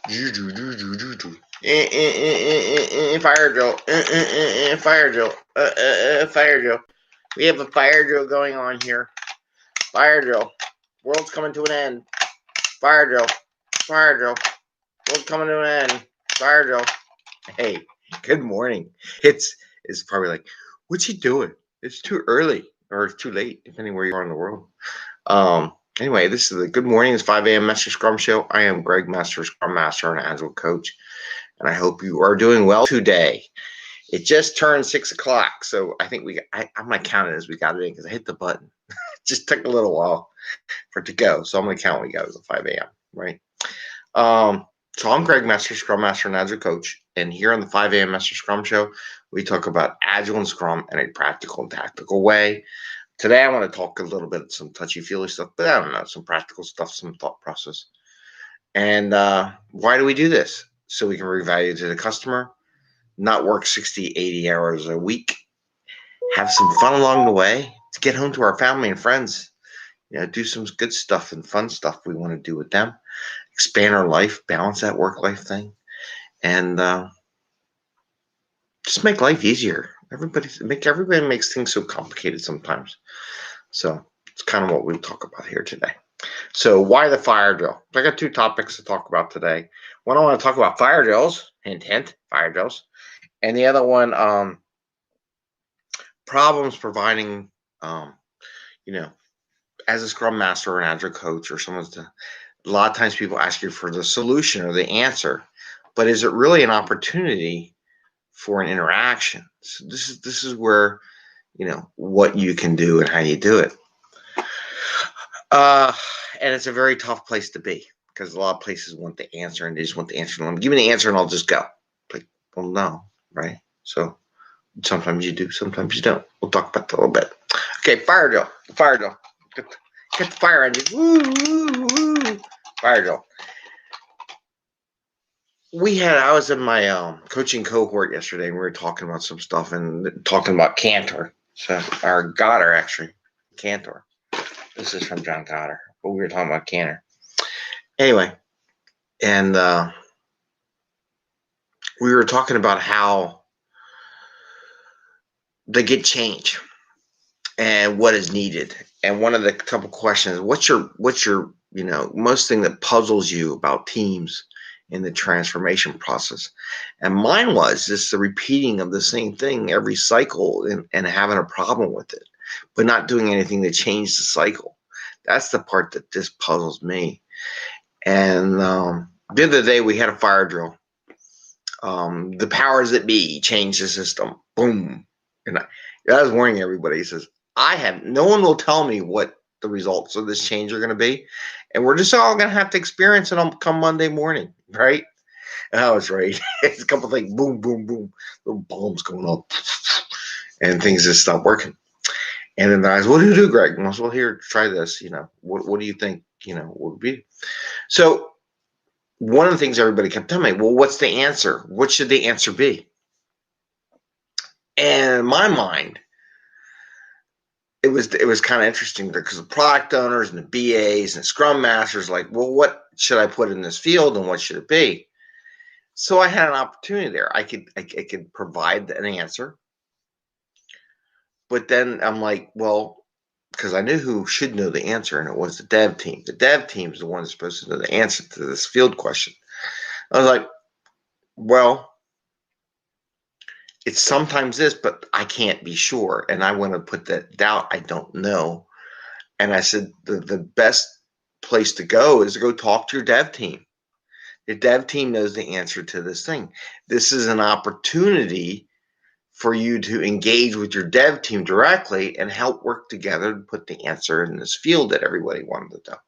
Fire drill. Fire drill. Fire drill. We have a fire drill going on here. Fire drill. World's coming to an end. Fire drill. Fire drill. World's coming to an end. Fire drill. Hey, good morning. It's probably like, what you doing? It's too early or it's too late, depending where you are in the world. Anyway, this is the Good Morning. It's 5 a.m. Master Scrum Show. I am Greg Master, Scrum Master and Agile Coach, and I hope you are doing well today. It just turned 6 o'clock, so I think I'm going to count it as we got it in because I hit the button. It just took a little while for it to go, so I'm going to count we got it at 5 a.m., right? So I'm Greg Master, Scrum Master and Agile Coach, and here on the 5 a.m. Master Scrum Show, we talk about Agile and Scrum in a practical and tactical way. Today, I want to talk a little bit of some touchy-feely stuff, but I don't know, some practical stuff, some thought process. And why do we do this? So we can bring value to the customer, not work 60, 80 hours a week, have some fun along the way, to get home to our family and friends, do some good stuff and fun stuff we want to do with them, expand our life, balance that work-life thing, and just make life easier. Everybody makes things so complicated sometimes. So it's kind of what we'll talk about here today. So why the fire drill? I got two topics to talk about today. One, I want to talk about fire drills, hint, fire drills. And the other one, problems providing, as a Scrum Master or an Agile Coach or a lot of times people ask you for the solution or the answer, but is it really an opportunity for an interaction? So this is where, what you can do and how you do it. And it's a very tough place to be because a lot of places want the answer and they just want the answer. Give me the answer and I'll just go. Like, well, no, right? So sometimes you do, sometimes you don't. We'll talk about that a little bit. Okay, fire drill. Get the fire engine. Woo. Fire drill. I was in my coaching cohort yesterday, and we were talking about some stuff and talking about Cantor. So, or Goddard, actually. Cantor. This is from John Goddard, but we were talking about Cantor. Anyway, and we were talking about how they get change and what is needed. And one of the couple questions, what's your most thing that puzzles you about teams in the transformation process? And mine was just the repeating of the same thing every cycle and having a problem with it, but not doing anything to change the cycle. That's the part that just puzzles me. And the other day we had a fire drill. The powers that be changed the system. Boom. And I was warning everybody. He says, no one will tell me what the results of this change are going to be. And we're just all going to have to experience it come Monday morning, right? And I was right. It's a couple of things, boom, boom, boom, little bombs going up, and things just stop working. And then I was, what do you do, Greg? And I was, well, here, try this. What do you think, would be? So one of the things everybody kept telling me, well, what's the answer? What should the answer be? And in my mind, it was kind of interesting because the product owners and the BAs and the Scrum Masters like, well, what should I put in this field and what should it be? So I had an opportunity there. I could provide an answer, but then I'm like, well, because I knew who should know the answer, and it was the dev team. The dev team is the one that's supposed to know the answer to this field question. I was like, well, it's sometimes this, but I can't be sure. And I want to put that doubt. I don't know. And I said, the best place to go is to go talk to your dev team. The dev team knows the answer to this thing. This is an opportunity for you to engage with your dev team directly and help work together to put the answer in this field that everybody wanted to know.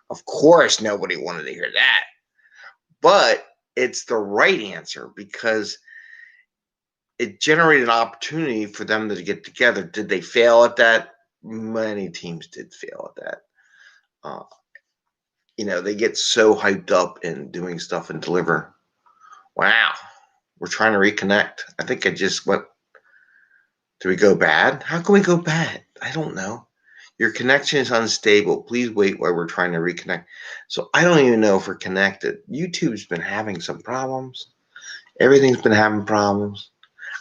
Of course, nobody wanted to hear that, but it's the right answer because it generated an opportunity for them to get together. Did they fail at that? Many teams did fail at that. They get so hyped up in doing stuff and deliver. Wow, we're trying to reconnect. I think do we go bad? How can we go bad? I don't know. Your connection is unstable. Please wait while we're trying to reconnect. So I don't even know if we're connected. YouTube's been having some problems. Everything's been having problems.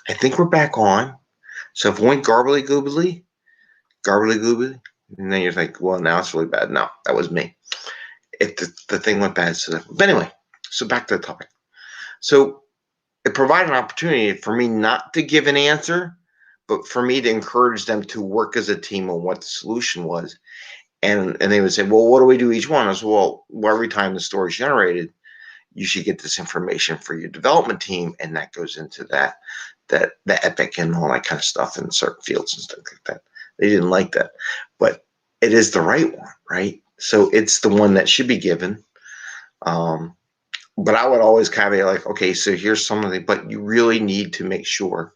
I think we're back on. So if it went garbly goobly, and then you're like, well, now it's really bad. No, that was me. If the thing went bad. But anyway, so back to the topic. So it provided an opportunity for me not to give an answer, but for me to encourage them to work as a team on what the solution was. And they would say, well, what do we do each one? I said, well, every time the story is generated, you should get this information for your development team, and that goes into the epic and all that kind of stuff in certain fields and stuff like that. They didn't like that, but it is the right one, right? So it's the one that should be given. But I would always caveat like, okay, so here's some of the, but you really need to make sure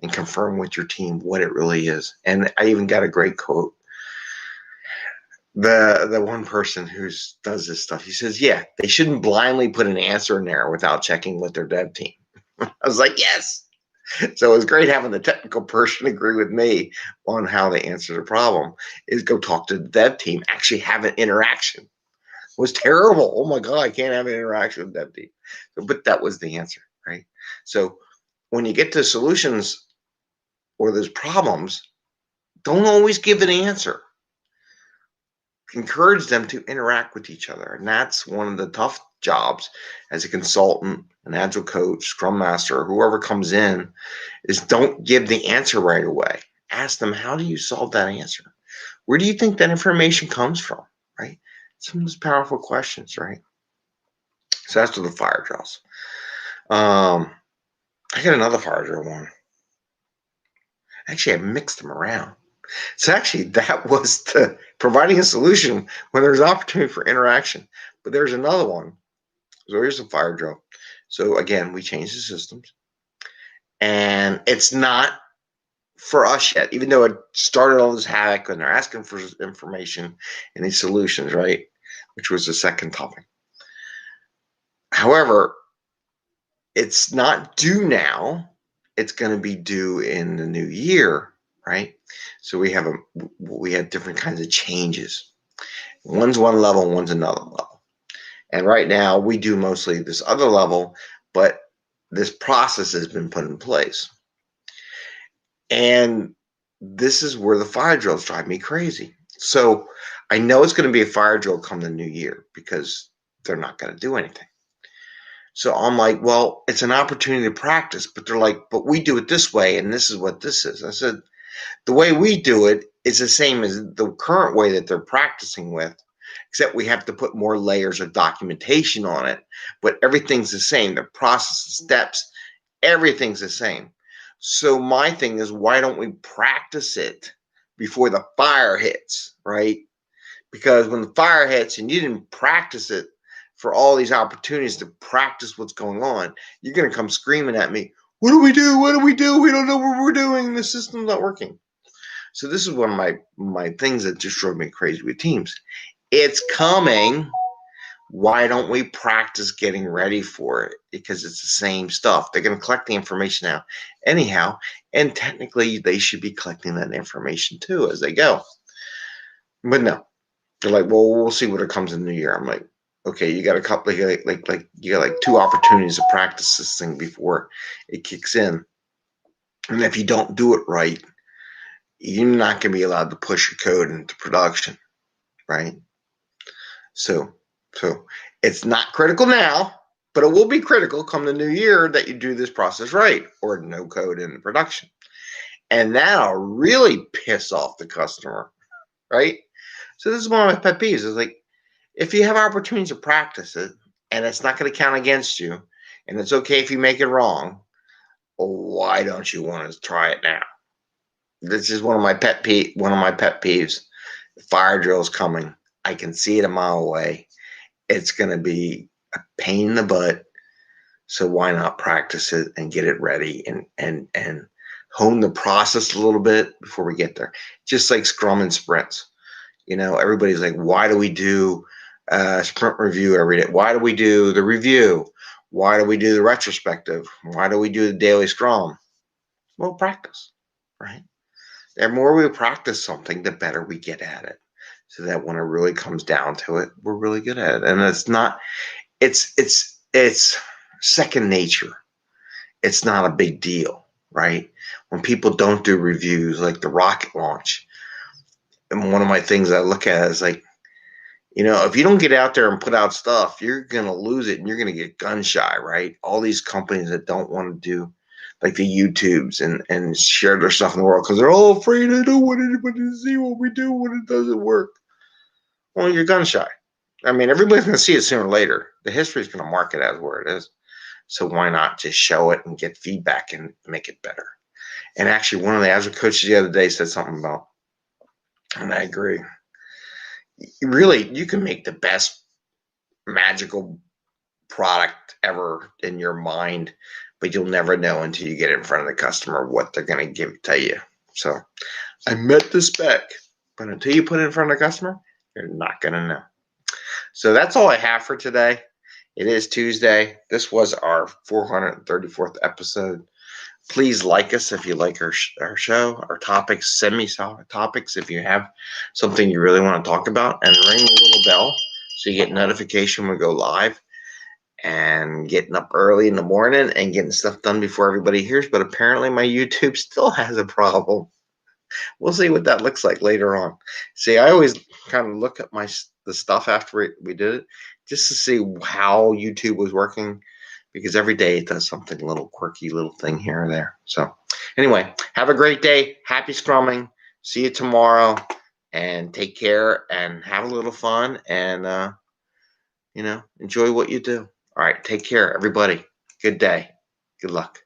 and confirm with your team what it really is. And I even got a great quote. The one person who does this stuff, he says, yeah, they shouldn't blindly put an answer in there without checking with their dev team. I was like, yes. So it was great having the technical person agree with me on how they answer the problem. Is go talk to the dev team, actually have an interaction. It was terrible. Oh my God, I can't have an interaction with the dev team. So, but that was the answer, right? So when you get to solutions or there's problems, don't always give an answer. Encourage them to interact with each other. And that's one of the tough jobs as a consultant, an agile coach, scrum master, whoever comes in, is don't give the answer right away. Ask them, how do you solve that answer? Where do you think that information comes from, right? Some of those powerful questions, right? So that's with the fire drills. I got another fire drill one. Actually, I mixed them around. So actually, that was the providing a solution when there's opportunity for interaction. But there's another one. So here's a fire drill. So again, we changed the systems. And it's not for us yet, even though it started all this havoc and they're asking for information and these solutions, right? Which was the second topic. However, it's not due now. It's going to be due in the new year, right? So we had different kinds of changes. One's one level, one's another level. And right now we do mostly this other level, but this process has been put in place. And this is where the fire drills drive me crazy. So I know it's going to be a fire drill come the new year because they're not going to do anything. So I'm like, well, it's an opportunity to practice, but they're like, but we do it this way, and this is what this is. I said, the way we do it is the same as the current way that they're practicing with, except we have to put more layers of documentation on it, but everything's the same. The process, the steps, everything's the same. So my thing is, why don't we practice it before the fire hits, right? Because when the fire hits and you didn't practice it for all these opportunities to practice what's going on, you're going to come screaming at me, what do we do? What do we do? We don't know what we're doing. The system's not working. So this is one of my things that just drove me crazy with teams. It's coming. Why don't we practice getting ready for it? Because it's the same stuff. They're going to collect the information now anyhow, and technically they should be collecting that information too as they go. But no, they're like, well, we'll see what it comes in the new year. I'm like, okay, you got a couple, you got like 2 opportunities to practice this thing before it kicks in. And if you don't do it right, you're not going to be allowed to push your code into production, right? So it's not critical now, but it will be critical come the new year that you do this process right, or no code in production. And that'll really piss off the customer, right? So this is one of my pet peeves. Is like, if you have opportunities to practice it and it's not going to count against you, and it's okay if you make it wrong, well, why don't you want to try it now? This is one of my pet peeves. The fire drill is coming. I can see it a mile away. It's going to be a pain in the butt. So why not practice it and get it ready and hone the process a little bit before we get there? Just like Scrum and sprints. You know, everybody's like, why do we do sprint review every day? Why do we do the review? Why do we do the retrospective? Why do we do the daily Scrum? Well, practice, right? The more we practice something, the better we get at it. So that when it really comes down to it, we're really good at it. And it's second nature. It's not a big deal, right? When people don't do reviews like the rocket launch, and one of my things I look at is like, if you don't get out there and put out stuff, you're going to lose it and you're going to get gun shy, right? All these companies that don't want to do like the YouTubes and share their stuff in the world because they're all afraid they don't want anybody to see what we do when it doesn't work. Well, you're gun shy. I mean, everybody's going to see it sooner or later. The history is going to mark it as where it is. So why not just show it and get feedback and make it better? And actually, one of the Agile coaches the other day said something about, and I agree, really, you can make the best magical product ever in your mind, but you'll never know until you get it in front of the customer what they're going to tell you. So I met the spec, but until you put it in front of the customer, you're not going to know. So that's all I have for today. It is Tuesday. This was our 434th episode. Please like us if you like our show, our topics. Send me some topics if you have something you really want to talk about, and ring the little bell so you get notification when we go live. And getting up early in the morning and getting stuff done before everybody hears. But apparently my YouTube still has a problem. We'll see what that looks like later on. See, I always kind of look at the stuff after we did it just to see how YouTube was working, because every day it does something, a little quirky little thing here or there. So anyway, have a great day. Happy scrumming. See you tomorrow, and take care and have a little fun and, enjoy what you do. All right, take care, everybody. Good day. Good luck.